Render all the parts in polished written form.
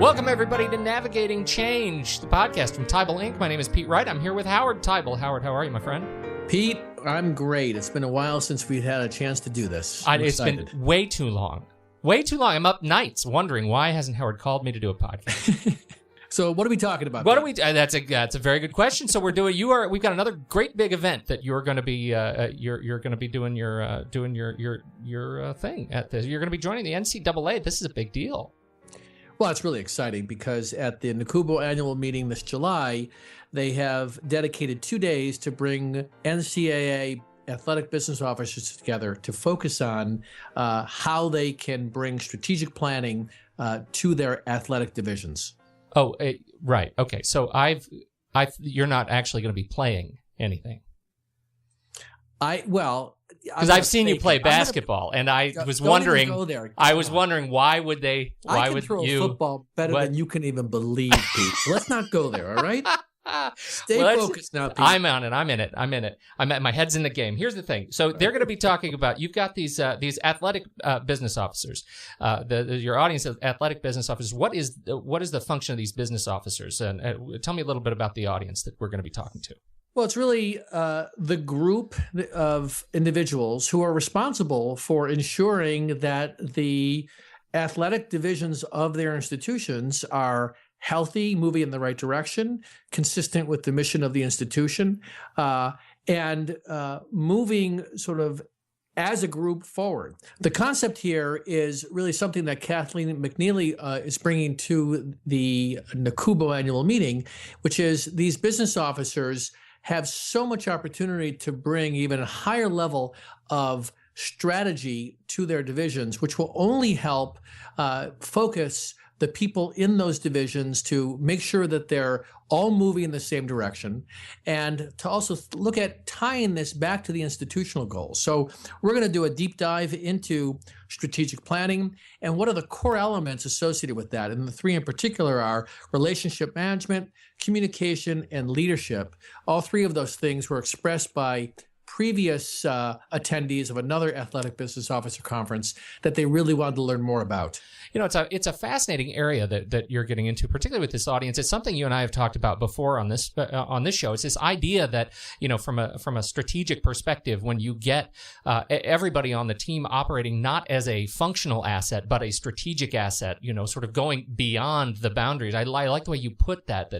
Welcome, everybody, to Navigating Change, the podcast from Teibel Inc. My name is Pete Wright. I'm here with Howard Teibel. Howard, how are you, my friend? Pete, I'm great. It's been a while since we've had a chance to do this. It's been way too long. Way too long. I'm up nights wondering why hasn't Howard called me to do a podcast. So what are we talking about? That's a very good question. So we've got another great big event that you're going to be you're going to be doing your thing at this. You're going to be joining the NCAA. This is a big deal. Well, it's really exciting because at the NACUBO Annual Meeting this July, they have dedicated 2 days to bring NCAA athletic business officers together to focus on how they can bring strategic planning to their athletic divisions. Oh, right. Okay. So you're not actually going to be playing anything. Because I've seen you play basketball, and I was wondering. I was wondering why would they? Why would you? I can throw football better than you can even believe, Pete. Let's not go there. All right. Stay focused now, Pete. I'm on it. I'm in it. My head's in the game. Here's the thing. So they're going to be talking about. You've got these athletic business officers. Your audience of athletic business officers. What is the function of these business officers? And tell me a little bit about the audience that we're going to be talking to. Well, it's really the group of individuals who are responsible for ensuring that the athletic divisions of their institutions are healthy, moving in the right direction, consistent with the mission of the institution, and moving sort of as a group forward. The concept here is really something that Kathleen McNeely is bringing to the NACUBO annual meeting, which is these business officers have so much opportunity to bring even a higher level of strategy to their divisions, which will only help focus the people in those divisions to make sure that they're all moving in the same direction, and to also look at tying this back to the institutional goals. So we're going to do a deep dive into strategic planning and what are the core elements associated with that. And the three in particular are relationship management, communication, and leadership. All three of those things were expressed by previous attendees of another athletic business officer conference that they really wanted to learn more about. You know, it's a fascinating area that you're getting into, particularly with this audience. It's something you and I have talked about before on this show. It's this idea that, you know, from a strategic perspective, when you get everybody on the team operating not as a functional asset but a strategic asset, you know, sort of going beyond the boundaries. I like the way you put that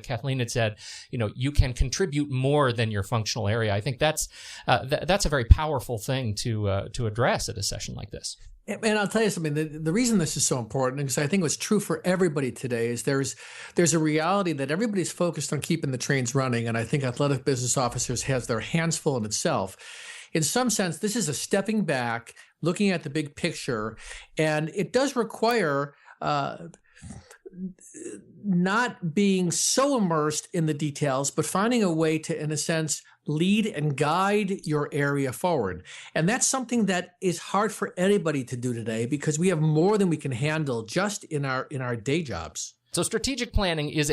Kathleen had said, you know, you can contribute more than your functional area. I think that's a very powerful thing to address at a session like this. And I'll tell you something, the reason this is so important, because I think what's true for everybody today, is there's a reality that everybody's focused on keeping the trains running, and I think athletic business officers has their hands full in itself. In some sense, this is a stepping back, looking at the big picture, and it does require not being so immersed in the details, but finding a way to, in a sense, lead and guide your area forward. And that's something that is hard for anybody to do today because we have more than we can handle just in our day jobs. So strategic planning is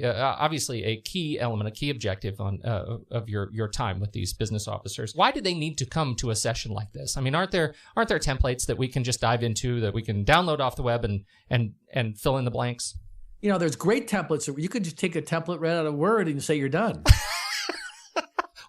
obviously a key element, a key objective of your time with these business officers. Why do they need to come to a session like this? I mean, aren't there templates that we can just dive into, that we can download off the web and fill in the blanks? You know, there's great templates. You could just take a template right out of Word and say you're done.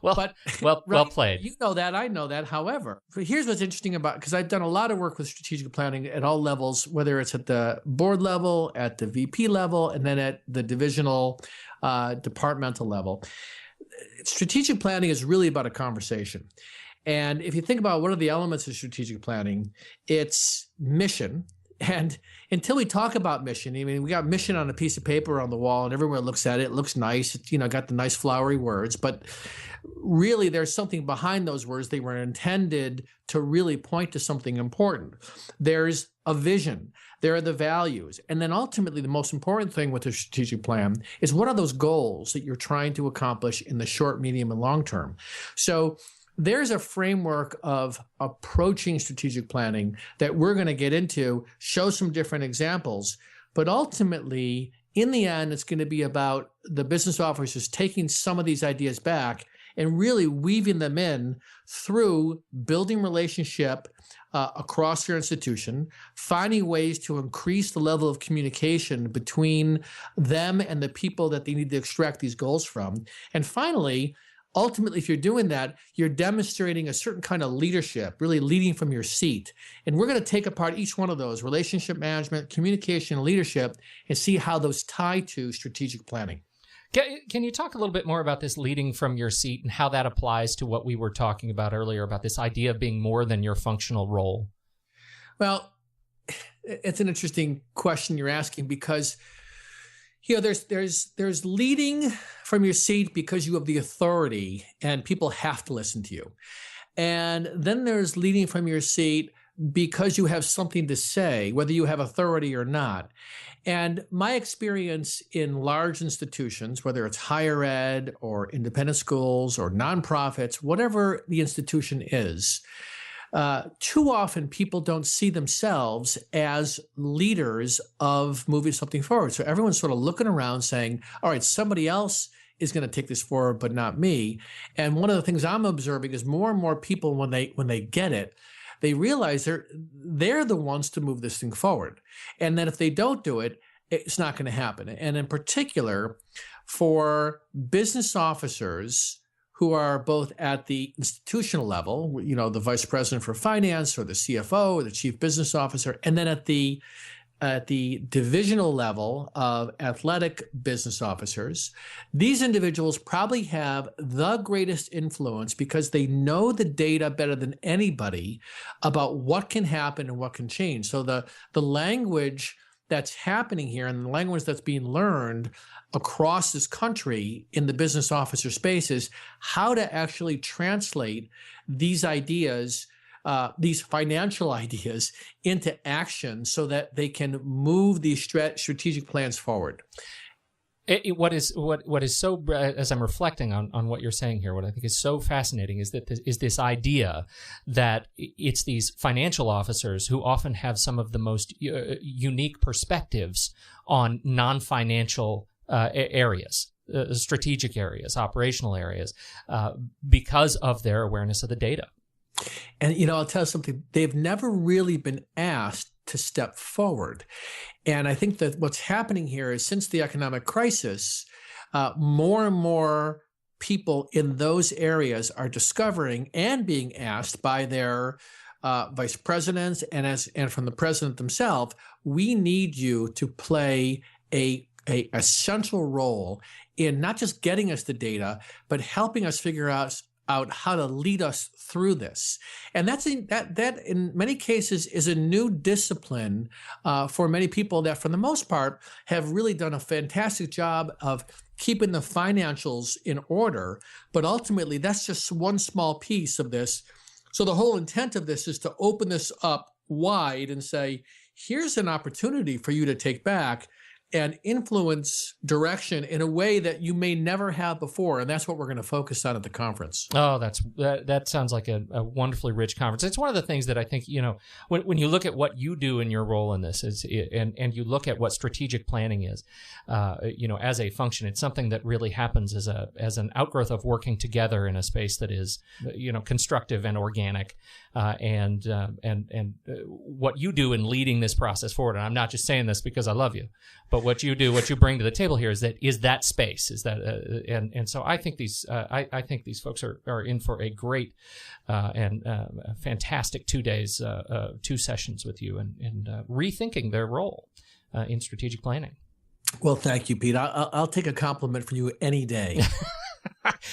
Well played. You know that, I know that. However, here's what's interesting about, because I've done a lot of work with strategic planning at all levels, whether it's at the board level, at the VP level, and then at the divisional, departmental level. Strategic planning is really about a conversation. And if you think about what are the elements of strategic planning, it's mission. And until we talk about mission, I mean, we got mission on a piece of paper on the wall and everyone looks at it. It looks nice. It, got the nice flowery words. But really, there's something behind those words. They were intended to really point to something important. There's a vision. There are the values. And then ultimately, the most important thing with a strategic plan is what are those goals that you're trying to accomplish in the short, medium, and long term. So there's a framework of approaching strategic planning that we're going to get into, show some different examples, but ultimately, in the end, it's going to be about the business officers taking some of these ideas back and really weaving them in through building relationship across your institution, finding ways to increase the level of communication between them and the people that they need to extract these goals from. And finally, ultimately, if you're doing that, you're demonstrating a certain kind of leadership, really leading from your seat. And we're going to take apart each one of those, relationship management, communication, and leadership, and see how those tie to strategic planning. Can you talk a little bit more about this leading from your seat and how that applies to what we were talking about earlier about this idea of being more than your functional role? Well, it's an interesting question you're asking because there's leading from your seat because you have the authority and people have to listen to you. And then there's leading from your seat because you have something to say, whether you have authority or not. And my experience in large institutions, whether it's higher ed or independent schools or nonprofits, whatever the institution is, too often people don't see themselves as leaders of moving something forward. So everyone's sort of looking around saying, all right, somebody else is going to take this forward, but not me. And one of the things I'm observing is more and more people, when they get it, they realize they're the ones to move this thing forward. And then if they don't do it, it's not going to happen. And in particular, for business officers who are both at the institutional level, the vice president for finance or the CFO or the chief business officer, and then at the divisional level of athletic business officers, these individuals probably have the greatest influence because they know the data better than anybody about what can happen and what can change. So the language that's happening here and the language that's being learned across this country in the business officer space is how to actually translate these ideas, these financial ideas, into action so that they can move these strategic plans forward. What is so, as I'm reflecting on what you're saying here, what I think is so fascinating is that this idea that it's these financial officers who often have some of the most unique perspectives on non-financial areas, strategic areas, operational areas, because of their awareness of the data. And, I'll tell you something, they've never really been asked to step forward. And I think that what's happening here is since the economic crisis, more and more people in those areas are discovering and being asked by their vice presidents and from the president themselves, we need you to play a essential role in not just getting us the data, but helping us figure out how to lead us through this. And that in many cases is a new discipline for many people that for the most part have really done a fantastic job of keeping the financials in order. But ultimately, that's just one small piece of this. So the whole intent of this is to open this up wide and say, here's an opportunity for you to take back and influence direction in a way that you may never have before. And that's what we're going to focus on at the conference. Oh, that sounds like a wonderfully rich conference. It's one of the things that I think, when you look at what you do in your role in this and you look at what strategic planning is, as a function, it's something that really happens as an outgrowth of working together in a space that is, constructive and organic. And what you do in leading this process forward, and I'm not just saying this because I love you, but what you do, what you bring to the table here is that space, and so I think these folks are in for a great and fantastic 2 days, 2 sessions with you, and rethinking their role in strategic planning. Well, thank you, Pete. I'll take a compliment from you any day.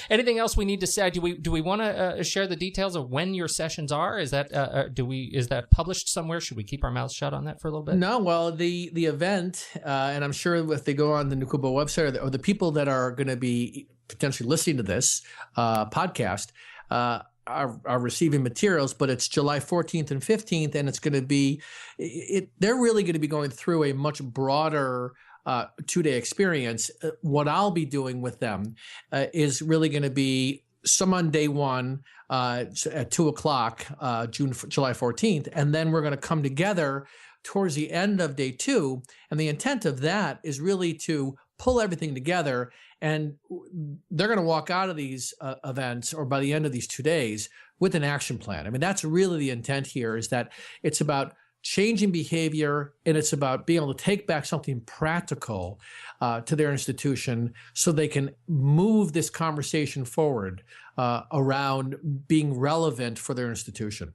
Anything else we need to say? Do we want to share the details of when your sessions are? Is that is that published somewhere? Should we keep our mouths shut on that for a little bit? No. Well, the event, and I'm sure if they go on the NACUBO website or the people that are going to be potentially listening to this podcast are receiving materials, but it's July 14th and 15th, and it's going to be they're really going to be going through a much broader 2-day experience. What I'll be doing with them is really going to be some on day one at 2:00, July 14th, and then we're going to come together towards the end of day 2. And the intent of that is really to pull everything together, and they're going to walk out of these events, or by the end of these 2 days, with an action plan. I mean, that's really the intent here, is that it's about changing behavior, and it's about being able to take back something practical to their institution so they can move this conversation forward around being relevant for their institution.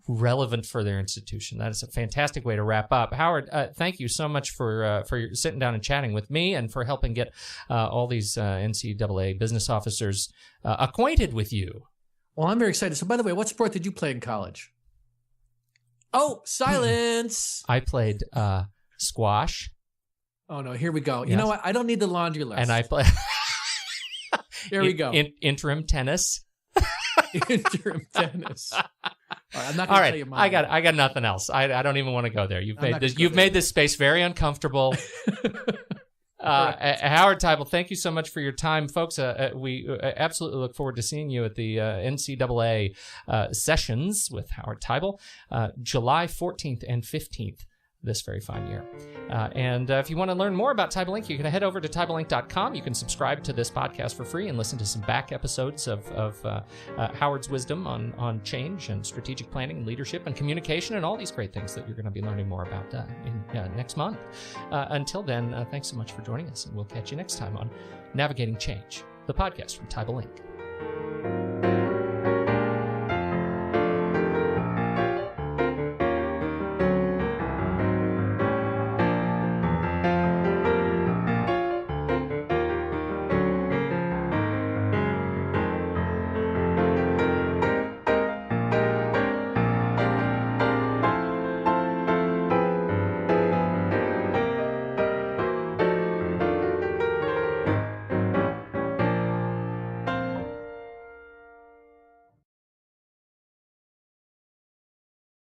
Relevant for their institution. That is a fantastic way to wrap up. Howard, thank you so much for sitting down and chatting with me, and for helping get all these NCAA business officers acquainted with you. Well, I'm very excited. So, by the way, what sport did you play in college? Oh, silence. I played squash. Oh, no, here we go. Yes. You know what? I don't need the laundry list. And I played... Here we go. Interim tennis. Interim tennis. All right, I'm not going to tell you mine. I got nothing else. I don't even want to go there. You've made this space very uncomfortable. Howard Teibel, thank you so much for your time, folks. We absolutely look forward to seeing you at the NCAA sessions with Howard Teibel, July 14th and 15th. This very fine year. And if you want to learn more about Teibel Inc., you can head over to TeibelInc.com. You can subscribe to this podcast for free and listen to some back episodes of Howard's wisdom on change and strategic planning and leadership and communication and all these great things that you're going to be learning more about next month. Until then, thanks so much for joining us, and we'll catch you next time on Navigating Change, the podcast from Teibel Inc.